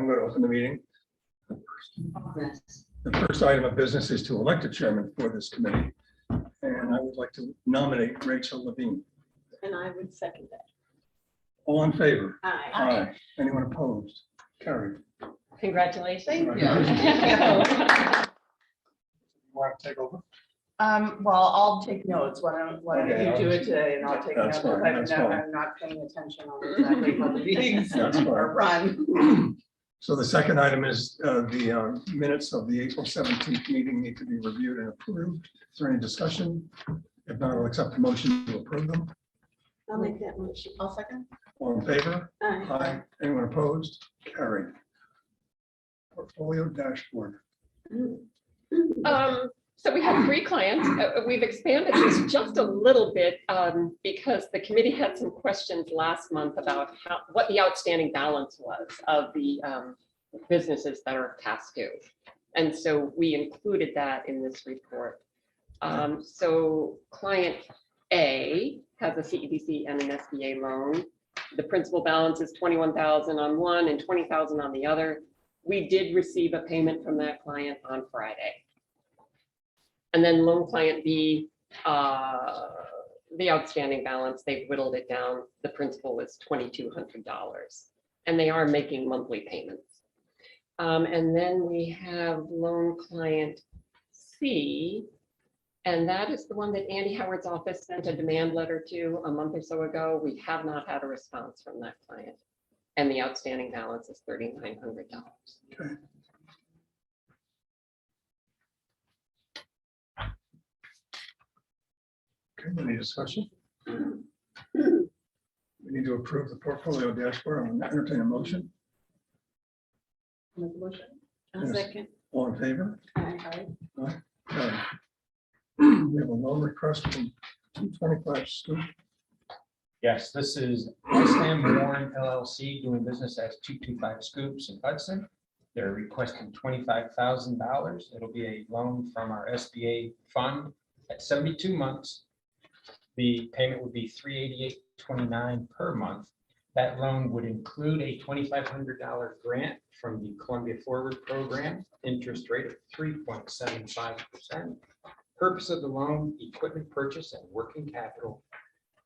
I'm going to open the meeting. The first item of business is to elect a chairman for this committee. And I would like to nominate Rachel Levine. And I would second that. All in favor? Aye. Aye. Anyone opposed? Carried. Congratulations. Thank you. Want to take over? Well, I'll take notes. Why don't Okay, you do it today and I'll take notes. That's fine, that's fine. I'm not paying attention on exactly how the meetings That's fine. are run. So the second item is the minutes of the April 17th meeting need to be reviewed and approved. Is there any discussion? If not, I'll accept the motion to approve them. I'll make that motion. I'll second. All in favor? Aye. Aye. Anyone opposed? Carried. Portfolio dashboard. So we have 3 clients. We've expanded this just a little bit because the committee had some questions last month about what the outstanding balance was of the businesses that are past due. And so we included that in this report. So client A has a CEDC and an SBA loan. The principal balance is $21,000 on one and $20,000 on the other. We did receive a payment from that client on Friday. And then loan client B, the outstanding balance, they've whittled it down. The principal is $2,200 and they are making monthly payments. And then we have loan client C, and that is the one that Andy Howard's office sent a demand letter to a month or so ago. We have not had a response from that client. And the outstanding balance is $3,900. Okay. Okay, any discussion? We need to approve the portfolio dashboard. I'm entertain a motion. Make a motion. I'll Yes. second. All in favor? Aye. Carried. We have a loan request from 225 Scoop. Yes, this is Iceland Warren LLC doing business as 225 Scoops in Hudson. They're requesting $25,000. It'll be a loan from our SBA fund at 72 months. The payment would be $388.29 per month. That loan would include a $2,500 grant from the Columbia Forward Program, interest rate of 3.75%. Purpose of the loan, equipment purchase and working capital,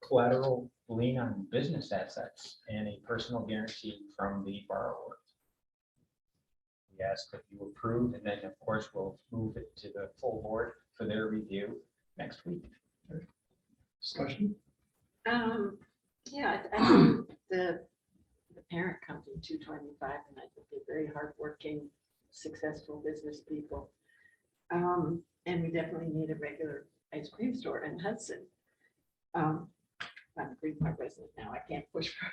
collateral lien on business assets, and a personal guarantee from the borrower. We ask that you approve, and then of course we'll move it to the full board for their review next week. Discussion? Yeah, I think the parent company, 225, and I think they're very hardworking, successful business people. And we definitely need a regular ice cream store in Hudson. I'm a Green Park resident now. I can't push for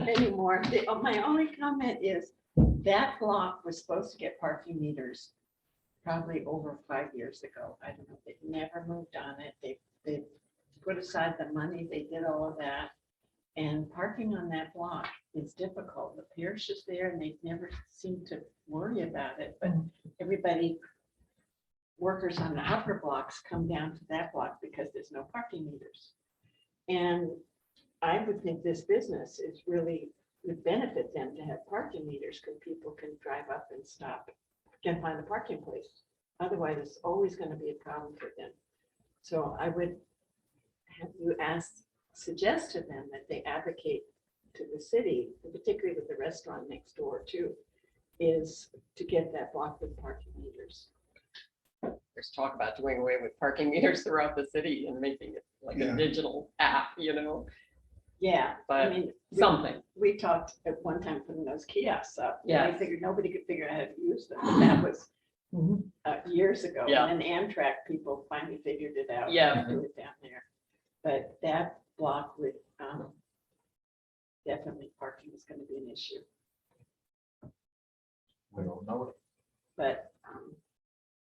anymore. My only comment is that block was supposed to get parking meters probably over 5 years ago. I don't know. They've never moved on it. They put aside the money. They did all of that. And parking on that block is difficult. The parish is there and they never seem to worry about it. But everybody, workers on the upper blocks come down to that block because there's no parking meters. And I would think this business is really would benefit them to have parking meters because people can drive up and stop, can find a parking place. Otherwise, it's always going to be a problem for them. So I would have you suggest to them that they advocate to the city, particularly with the restaurant next door too, is to get that block with parking meters. There's talk about doing away with parking meters throughout the city and making it like Yeah. a digital app, Yeah, but I mean, something. we talked at one time putting those kiosks up. and Yeah. I figured nobody could figure out how to use them. And that was years ago. Yeah. And then Amtrak people finally figured it out. Yeah. and do it down there. But that block with definitely parking is going to be an issue. We don't know it. But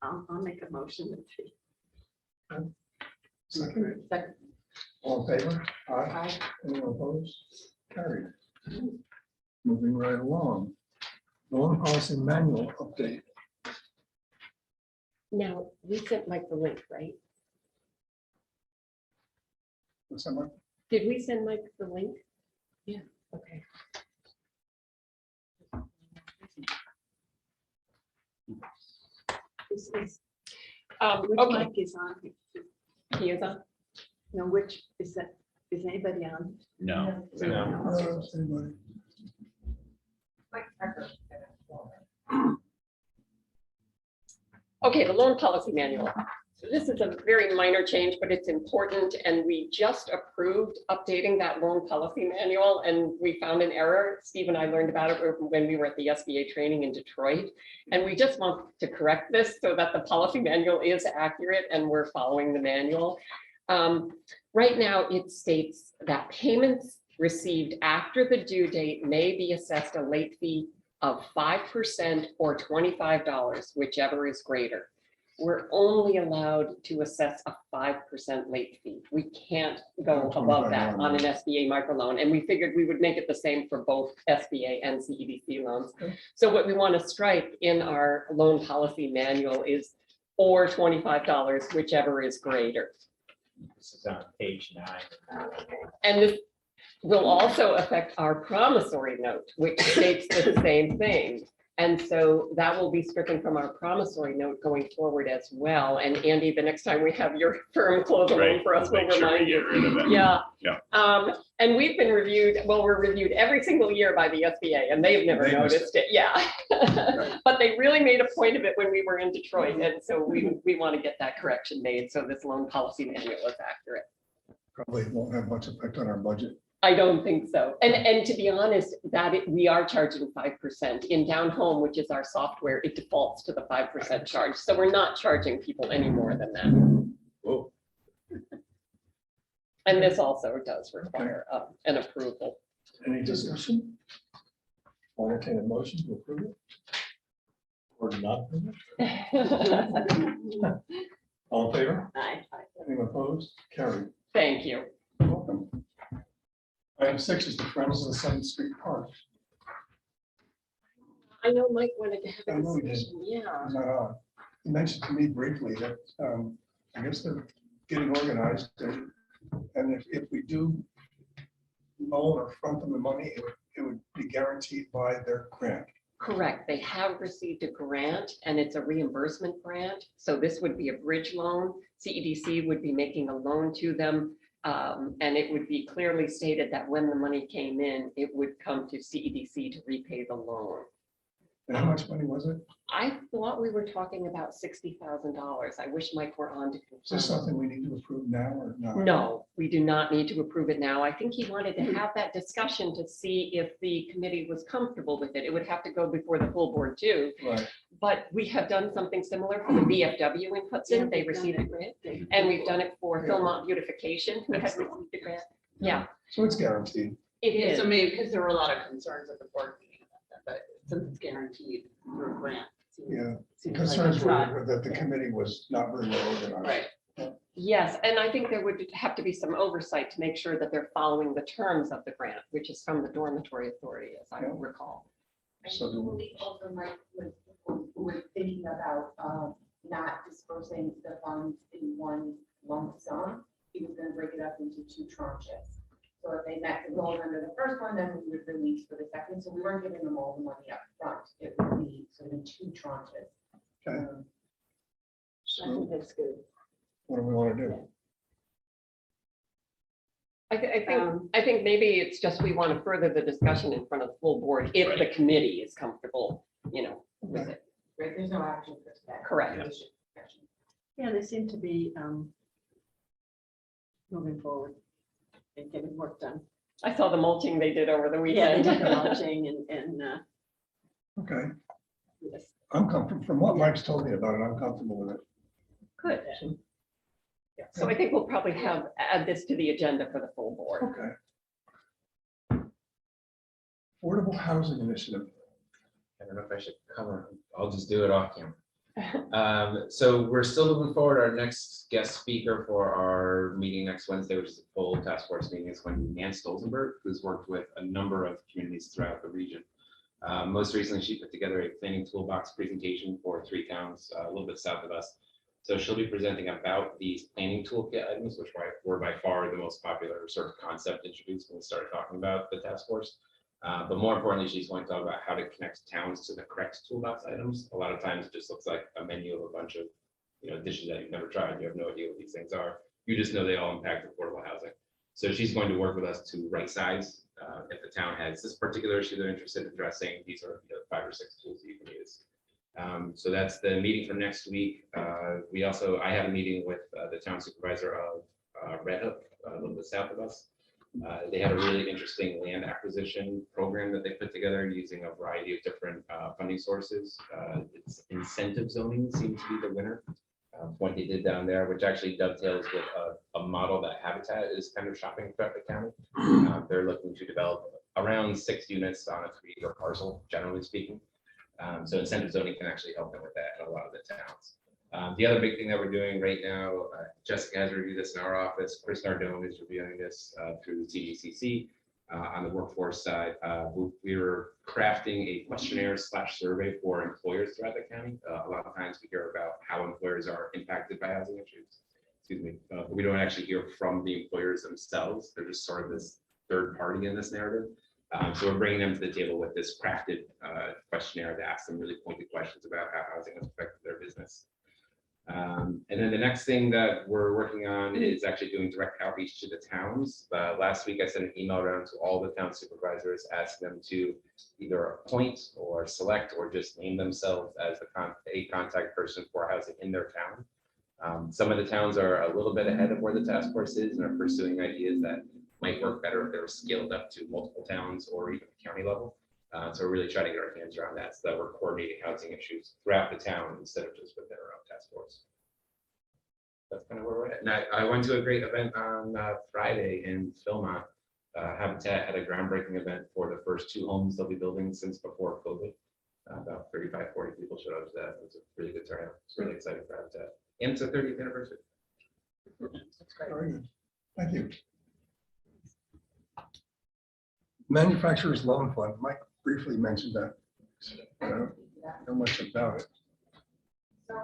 I'll make a motion with the Second. Second. All in favor? Aye. Anyone opposed? Carried. Moving right along. Loan policy manual update. Now, we sent Mike the link, right? Was someone? Did we send Mike the link? Yeah. Okay. Which Okay, mic is on? he is on. No, which is that? Is anybody on? No. Anybody? Okay, the loan policy manual. So this is a very minor change, but it's important, and we just approved updating that loan policy manual, and we found an error. Steve and I learned about it when we were at the SBA training in Detroit, and we just want to correct this so that the policy manual is accurate and we're following the manual. Right now, it states that payments received after the due date may be assessed a late fee of 5% or $25, whichever is greater. We're only allowed to assess a 5% late fee. We can't go above that on an SBA microloan. And we figured we would make it the same for both SBA and CEDC loans. Okay. So what we want to strike in our loan policy manual is or $25, whichever is greater. This is on page 9. And this will also affect our promissory note, which states the same thing. And so that will be stricken from our promissory note going forward as well. And Andy, the next time we have your firm close a loan Right, for us, we'll make sure we remind get you. rid of it. Yeah. Yeah. And we've been reviewed, well, we're reviewed every single year by the SBA, and they've never They missed noticed it. Yeah. But they really made a point of it when we were in Detroit. And so we want to get that correction made. So this loan policy manual is accurate. Probably won't have much effect on our budget. I don't think so. And to be honest, we are charging 5% in Down Home, which is our software. It defaults to the 5% charge. So we're not charging people any more than that. Whoa. And this also does require an approval. Any discussion? I'll entertain a motion to approve it. Or not approve it. All in favor? Aye. Anyone opposed? Carried. Thank you. Welcome. Item 6 is the Friends of the 7th Street Park. I know Mike wanted to have I a know he did. discussion. Yeah. Is that on? He mentioned to me briefly that I guess they're getting organized. And if we do loan or front them the money, it would be guaranteed by their grant. Correct. They have received a grant and it's a reimbursement grant. So this would be a bridge loan. CEDC would be making a loan to them. And it would be clearly stated that when the money came in, it would come to CEDC to repay the loan. And how much money was it? I thought we were talking about $60,000. I wish Mike were on to Is this confirm. something we need to approve now or not? No, we do not need to approve it now. I think he wanted to have that discussion to see if the committee was comfortable with it. It would have to go before the full board too. Right. But we have done something similar for the VFW in Hudson. They received a grant. And we've done it for Yeah. Philmont Beautification, who has received a grant. Yeah, So it's guaranteed. it is. So maybe, because there were a lot of concerns at the board meeting about that, but since it's guaranteed through a grant. seems- Yeah. seems like Concerns it's were not- that the committee was not very well organized. Right. Yes, and I think there would have to be some oversight to make sure that they're following the terms of the grant, which is from the Dormitory Authority, as I Yeah. recall. So do we- believe also Mike was thinking about not dispersing the funds in one lump sum. He was gonna break it up into 2 tranches. So if they met the goal under the first one, then we would release for the second. So we weren't giving them all the money up front. It would be sort of in 2 tranches. Okay. I So think that's good. what do we want to do? I think maybe it's just we want to further the discussion in front of the full board if the committee is comfortable, with it. Right, there's no action for that. Correct. There's just action. Yeah, they seem to be moving forward and getting work done. I saw the mulching they did over the Yeah, they weekend. did the mulching and Okay, yes, I'm comfortable, from what Mike's told me about it, I'm comfortable with it. Good. So I think we'll probably add this to the agenda for the full board. Okay. Affordable Housing Initiative. I don't know if I should cover, I'll just do it off camera. So we're still moving forward. Our next guest speaker for our meeting next Wednesday, which is a full task force meeting, is going to be Nan Stolzenberg, who's worked with a number of communities throughout the region. Most recently, she put together a planning toolbox presentation for 3 towns a little bit south of us. So she'll be presenting about these planning toolkit items, which were by far the most popular sort of concept introduced when we started talking about the task force. But more importantly, she's going to talk about how to connect towns to the correct toolbox items. A lot of times it just looks like a menu of a bunch of, dishes that you've never tried. You have no idea what these things are. You just know they all impact affordable housing. So she's going to work with us to right size. If the town has this particular issue they're interested in addressing, these are 5 or 6 tools that you can use. So that's the meeting for next week. I have a meeting with the town supervisor of Red Hook, a little bit south of us. They have a really interesting land acquisition program that they put together using a variety of different funding sources. It's incentive zoning seems to be the winner. What they did down there, which actually dovetails with a model that Habitat is kind of shopping throughout the county. They're looking to develop around 6 units on a 3-acre parcel, generally speaking. So incentive zoning can actually help them with that in a lot of the towns. The other big thing that we're doing right now, Jessica has reviewed this in our office. Chris Nardone is reviewing this through CEDC. On the workforce side, we were crafting a questionnaire/survey for employers throughout the county. A lot of times we hear about how employers are impacted by housing issues. Excuse me, but we don't actually hear from the employers themselves. They're just sort of this third party in this narrative. So we're bringing them to the table with this crafted questionnaire that asks them really pointed questions about how housing has affected their business. And then the next thing that we're working on is actually doing direct outreach to the towns. Last week, I sent an email around to all the town supervisors, asking them to either appoint or select or just name themselves as a contact person for housing in their town. Some of the towns are a little bit ahead of where the task force is and are pursuing ideas that might work better if they were scaled up to multiple towns or even the county level. So we're really trying to get our hands around that so that we're coordinating housing issues throughout the town instead of just with their own task force. That's kind of where we're at. And I went to a great event on Friday in Philmont. Habitat had a groundbreaking event for the first 2 homes they'll be building since before COVID. About 35, 40 people showed up to that. It was a really good turnout. It's really exciting for Habitat. And it's a 30th anniversary. That's great. Very good. Thank you. Manufacturers Loan Fund, Mike briefly mentioned that. I don't know much about it. So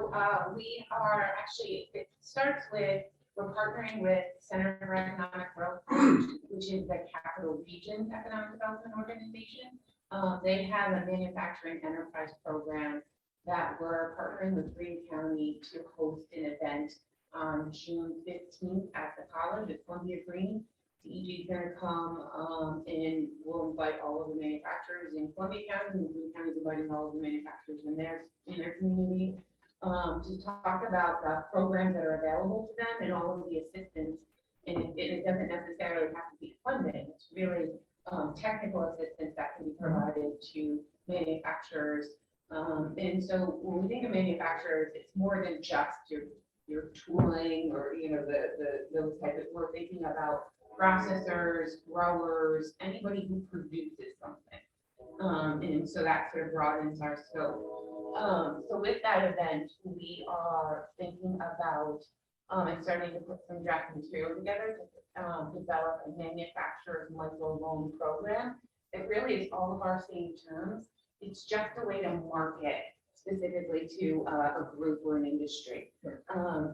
we are actually, it starts with, we're partnering with Center for Economic Growth, which is the Capital Region Economic Development Organization. They have a manufacturing enterprise program that we're partnering with Greene County to host an event on June 15th at the college at Columbia Green. CEG is going to come and we'll invite all of the manufacturers in Columbia County, and Greene County is inviting all of the manufacturers in their community to talk about the programs that are available to them and all of the assistance. And it doesn't necessarily have to be funding. It's really technical assistance that can be provided to manufacturers. And so when we think of manufacturers, it's more than just your tooling or those types of. We're thinking about processors, growers, anybody who produces something. And so that sort of broadens our scope. So with that event, we are thinking about and starting to put some draft material together to develop a manufacturer's micro loan program. It really is all of our same terms. It's just a way to market specifically to a group or an industry.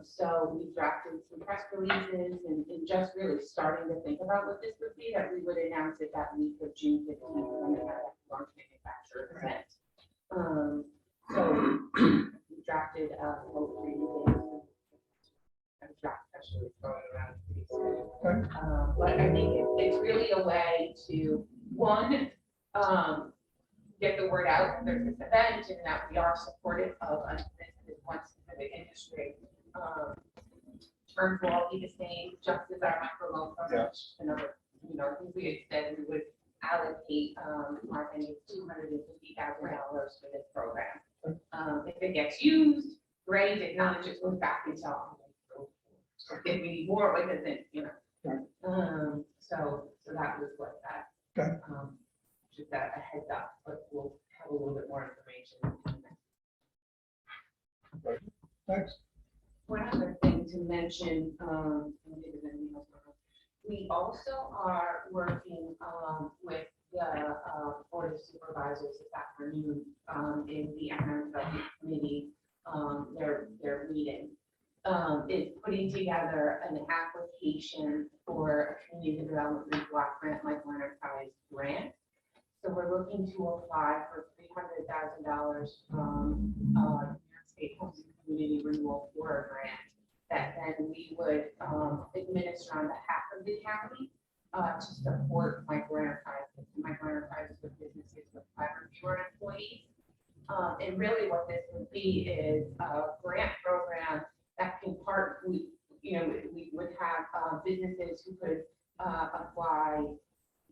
So we drafted some press releases and just really starting to think about what this would be, that we would announce it that week of June 15th when we have a large manufacturer event. So we drafted a whole 3 days. Draft actually going around pretty soon. But I think it's really a way to, one, get the word out. There's this event and that we are supportive of this one specific industry. Terms will all be the same, just as our microloan program. Another, we had said we would allocate our $250,000 for this program. If it gets used, great. If not, it just goes back into if we need more, it doesn't, so that was what that. Okay. Just that a heads up, but we'll have a little bit more information. Thanks. One other thing to mention, we also are working with the Board of Supervisors this afternoon in the Economic Development Committee, their meeting. Is putting together an application for a community development block grant, like enterprise grant. So we're looking to apply for $300,000 from New York State Homes and Community Renewal for a grant that then we would administer on behalf of the county to support microenterprises. Microenterprises with businesses with 5 or fewer employees. And really what this would be is a grant program that can we would have businesses who could apply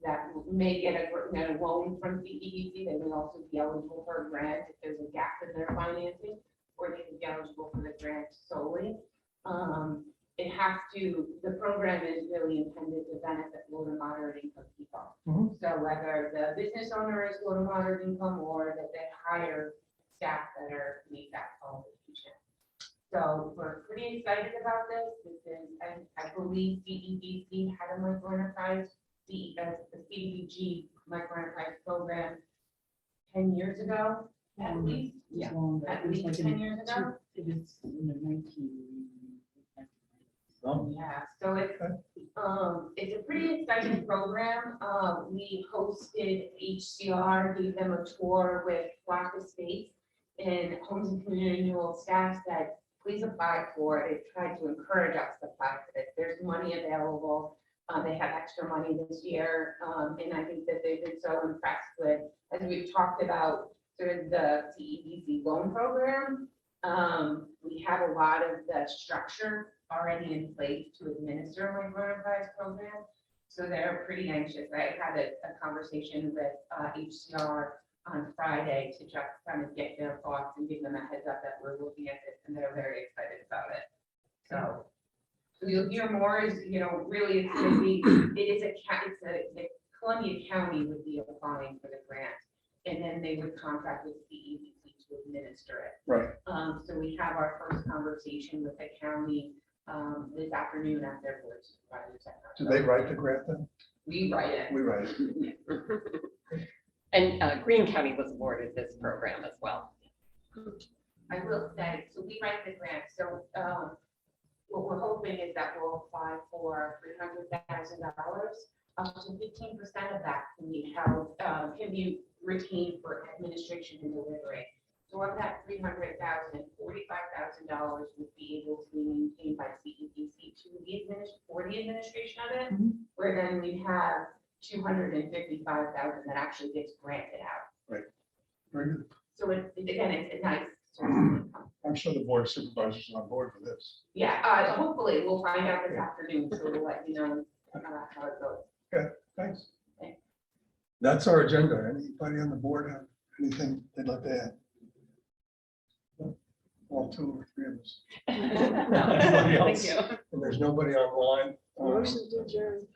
that may get a loan from CEDC. They would also be eligible for a grant if there's a gap in their financing, or they could be eligible for the grant solely. The program is really intended to benefit low to moderate income people. Mhm. So whether the business owner is low to moderate income or that they hire staff that meet that qualification. So we're pretty excited about this. This is, I believe CEDC had a microenterprise, the CDBG microenterprise program 10 years ago, at least. Yeah. At least 10 years ago. It is in the 19. Yeah, so it's a pretty exciting program. We hosted HCR, gave them a tour with Black Estates and Homes and Community Renewal staff said, please apply for it. They tried to encourage us to apply for this. There's money available. They have extra money this year. And I think that they've been so impressed with, as we've talked about, sort of the CEDC loan program. We have a lot of the structure already in place to administer a microenterprise program. So they're pretty anxious. I had a conversation with HCR on Friday to just kind of get their thoughts and give them a heads up that we're looking at this, and they're very excited about it. So you'll hear more is, really it's going to be, the Columbia County would be applying for the grant, and then they would contract with CEDC to administer it. Right. So we have our first conversation with the county this afternoon at their board of supervisors. Do they write the grant then? We write it. We write it. And Greene County was awarded this program as well. I will say, so we write the grant. So what we're hoping is that we'll apply for $300,000. Up to 15% of that can be held, can be retained for administration and delivery. So of that $300,000, $45,000 would be able to be maintained by CEDC for the administration of it, where then we have $255,000 that actually gets granted out. Very good. So again, it's a nice source of income. I'm sure the board of supervisors are on board for this. Yeah, hopefully we'll find out this afternoon, so we'll let you know how it goes. Thanks. Okay. That's our agenda. Anybody on the board have anything they'd like to add? No? All 2 or 3 of us. Anybody Thank else? you. And there's nobody online. Motion to adjourn.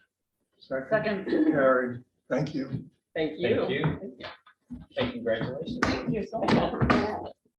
Second. Carried. Thank you. Thank you. Thank you. And congratulations. Thank you so much.